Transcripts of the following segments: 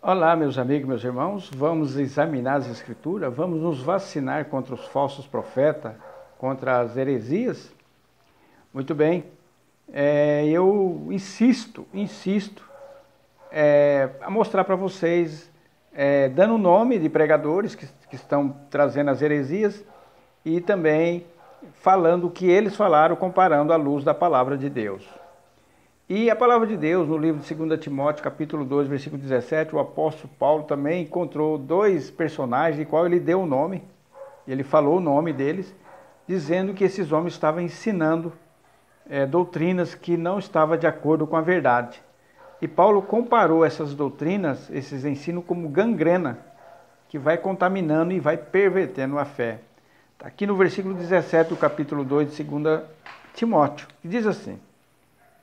Olá, meus amigos, meus irmãos, vamos examinar as Escrituras, vamos nos vacinar contra os falsos profetas, contra as heresias? Muito bem, eu insisto a mostrar para vocês, dando o nome de pregadores que estão trazendo as heresias e também falando o que eles falaram, comparando à luz da palavra de Deus. E a palavra de Deus, no livro de 2 Timóteo, capítulo 2, versículo 17, o apóstolo Paulo também encontrou dois personagens, de qual ele deu o nome, ele falou o nome deles, dizendo que esses homens estavam ensinando doutrinas que não estavam de acordo com a verdade. E Paulo comparou essas doutrinas, esses ensinos, como gangrena, que vai contaminando e vai pervertendo a fé. Está aqui no versículo 17 do capítulo 2 de 2 Timóteo, que diz assim: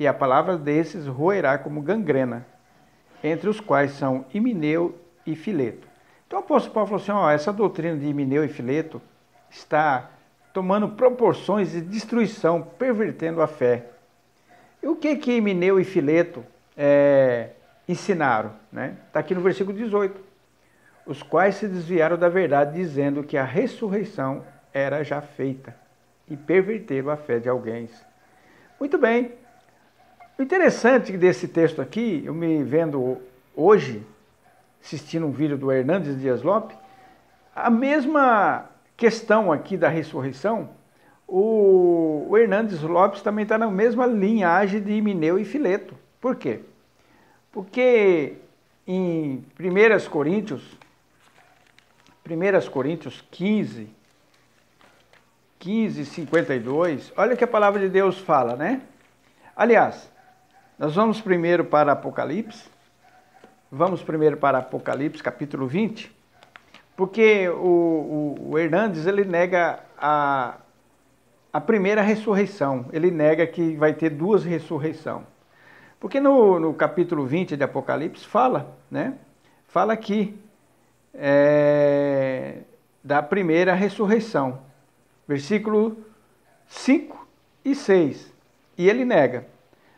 e a palavra desses roerá como gangrena, entre os quais são Himeneu e Fileto. Então o apóstolo Paulo falou assim, essa doutrina de Himeneu e Fileto está tomando proporções de destruição, pervertendo a fé. E o que Himeneu e Fileto ensinaram? Está aqui no versículo 18. Os quais se desviaram da verdade, dizendo que a ressurreição era já feita, e perverteram a fé de alguém. Muito bem. O interessante desse texto aqui, eu me vendo hoje, assistindo um vídeo do Hernandes Dias Lopes, a mesma questão aqui da ressurreição, o Hernandes Lopes também está na mesma linhagem de Himeneu e Fileto. Por quê? Porque em 1 Coríntios 15, 52, olha o que a palavra de Deus fala, né? Aliás, nós vamos primeiro para Apocalipse, capítulo 20, porque o Hernandes, ele nega a primeira ressurreição, ele nega que vai ter duas ressurreições. Porque no capítulo 20 de Apocalipse fala aqui da primeira ressurreição, versículo 5 e 6, e ele nega.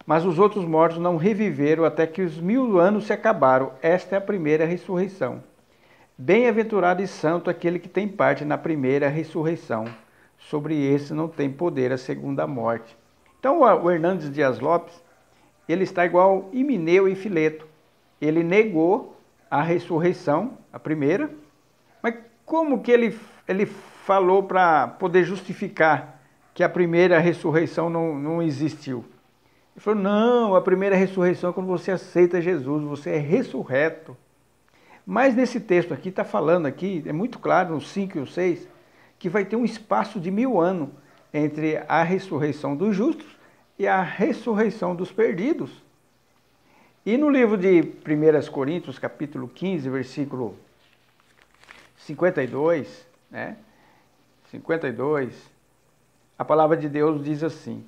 Mas os outros mortos não reviveram até que os 1000 anos se acabaram. Esta é a primeira ressurreição. Bem-aventurado e santo aquele que tem parte na primeira ressurreição. Sobre esse não tem poder a segunda morte. Então o Hernandes Dias Lopes, ele está igual Himeneu e Fileto. Ele negou a ressurreição, a primeira, mas como que ele falou para poder justificar que a primeira ressurreição não existiu? Ele falou, não, a primeira ressurreição é quando você aceita Jesus, você é ressurreto. Mas nesse texto aqui, está falando aqui, é muito claro, no 5 e o 6, que vai ter um espaço de 1000 anos entre a ressurreição dos justos e a ressurreição dos perdidos. E no livro de 1 Coríntios, capítulo 15, versículo 52, 52, a palavra de Deus diz assim: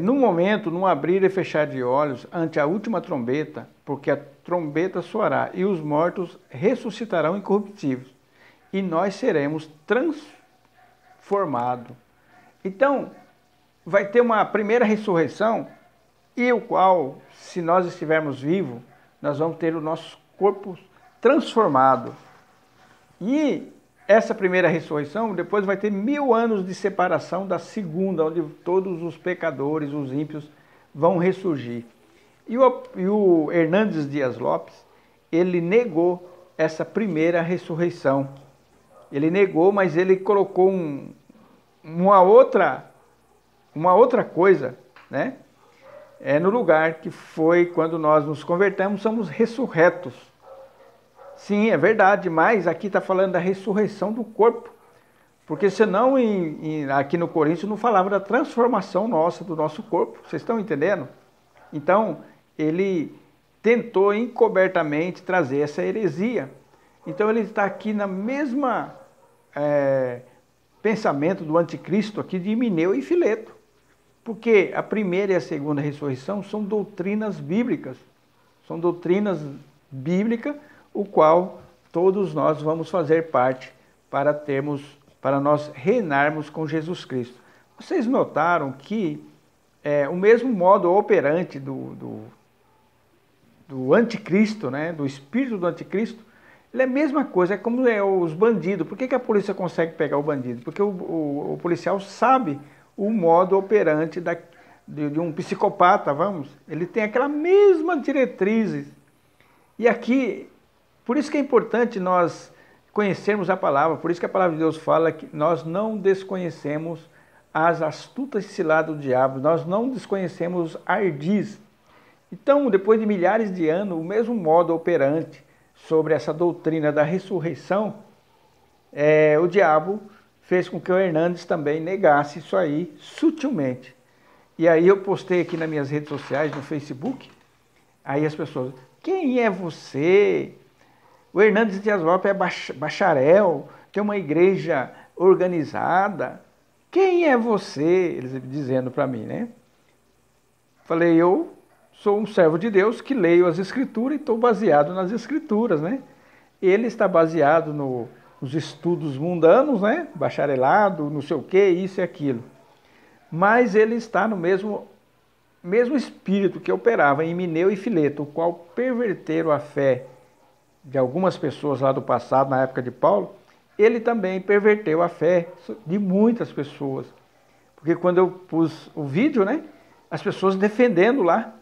no momento, num abrir e fechar de olhos, ante a última trombeta, porque a trombeta soará, e os mortos ressuscitarão incorruptíveis, e nós seremos transformados. Então, vai ter uma primeira ressurreição, e o qual, se nós estivermos vivos, nós vamos ter o nosso corpo transformado. E essa primeira ressurreição, depois vai ter 1000 anos de separação da segunda, onde todos os pecadores, os ímpios, vão ressurgir. E o Hernandes Dias Lopes, ele negou essa primeira ressurreição. Ele negou, mas ele colocou uma outra coisa, no lugar, que foi quando nós nos convertemos, somos ressurretos. Sim, é verdade, mas aqui está falando da ressurreição do corpo. Porque senão aqui no Coríntios não falava da transformação nossa, do nosso corpo. Vocês estão entendendo? Então, ele tentou encobertamente trazer essa heresia. Então, ele está aqui na mesma pensamento do anticristo aqui de Himeneu e Fileto. Porque a primeira e a segunda ressurreição são doutrinas bíblicas. São doutrinas bíblicas, o qual todos nós vamos fazer parte para nós reinarmos com Jesus Cristo. Vocês notaram que o mesmo modo operante do anticristo, né? Do espírito do anticristo, ele é a mesma coisa, é como os bandidos. Por que a polícia consegue pegar o bandido? Porque o policial sabe o modo operante de um psicopata, vamos. Ele tem aquela mesma diretriz. E aqui, por isso que é importante nós conhecermos a palavra, por isso que a palavra de Deus fala que nós não desconhecemos as astutas ciladas do diabo, nós não desconhecemos os ardis. Então, depois de milhares de anos, o mesmo modo operante sobre essa doutrina da ressurreição, o diabo fez com que o Hernandes também negasse isso aí sutilmente. E aí eu postei aqui nas minhas redes sociais, no Facebook, aí as pessoas, quem é você? O Hernandes Dias Lopes é bacharel, tem uma igreja organizada. Quem é você? Eles dizendo para mim, né? Falei, eu sou um servo de Deus que leio as Escrituras e estou baseado nas Escrituras, né? Ele está baseado nos estudos mundanos, né? Bacharelado, não sei o que, isso e aquilo. Mas ele está no mesmo espírito que operava em Himeneu e Fileto, o qual perverteram a fé de algumas pessoas lá do passado, na época de Paulo. Ele também perverteu a fé de muitas pessoas. Porque quando eu pus o vídeo, né? As pessoas defendendo lá.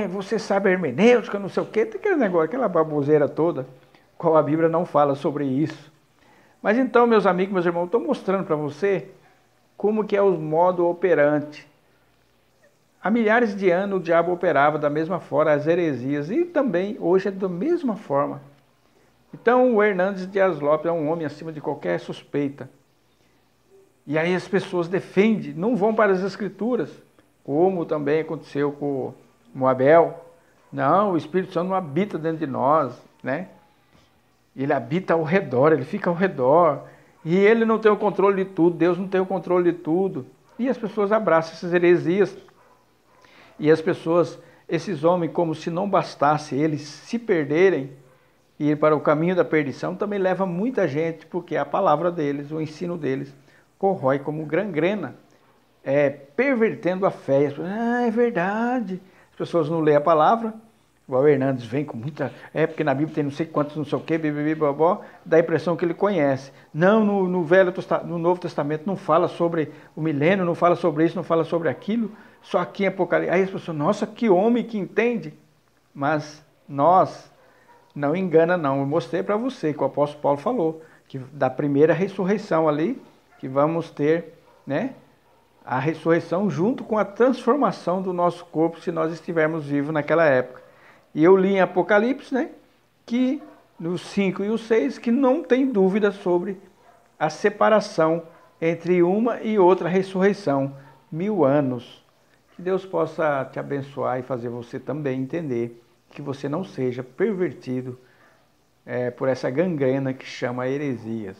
Você sabe hermenêutica, não sei o quê, tem aquele negócio, aquela baboseira toda, qual a Bíblia não fala sobre isso. Mas então, meus amigos, meus irmãos, estou mostrando para você como que é o modo operante. Há milhares de anos o diabo operava da mesma forma as heresias e também hoje é da mesma forma. Então o Hernandes Dias Lopes é um homem acima de qualquer suspeita. E aí as pessoas defendem, não vão para as Escrituras, como também aconteceu com Moabel. Não, o Espírito Santo não habita dentro de nós, né? Ele habita ao redor, ele fica ao redor. E ele não tem o controle de tudo, Deus não tem o controle de tudo. E as pessoas abraçam essas heresias. E as pessoas, esses homens, como se não bastasse eles se perderem e ir para o caminho da perdição, também leva muita gente, porque a palavra deles, o ensino deles, corrói como gangrena, pervertendo a fé. As pessoas, é verdade. As pessoas não lêem a palavra. O Hernandes vem com muita... porque na Bíblia tem não sei quantos, não sei o quê, dá a impressão que ele conhece. Não, no Novo Testamento não fala sobre o milênio, não fala sobre isso, não fala sobre aquilo, só aqui em Apocalipse. Aí as pessoas, nossa, que homem que entende. Mas nós, não engana não. Eu mostrei para você que o apóstolo Paulo falou, que da primeira ressurreição ali, que vamos ter, né, a ressurreição junto com a transformação do nosso corpo, se nós estivermos vivos naquela época. E eu li em Apocalipse, né, que nos 5 e os 6, que não tem dúvida sobre a separação entre uma e outra ressurreição, 1000 anos. Que Deus possa te abençoar e fazer você também entender que você não seja pervertido por essa gangrena que chama heresias.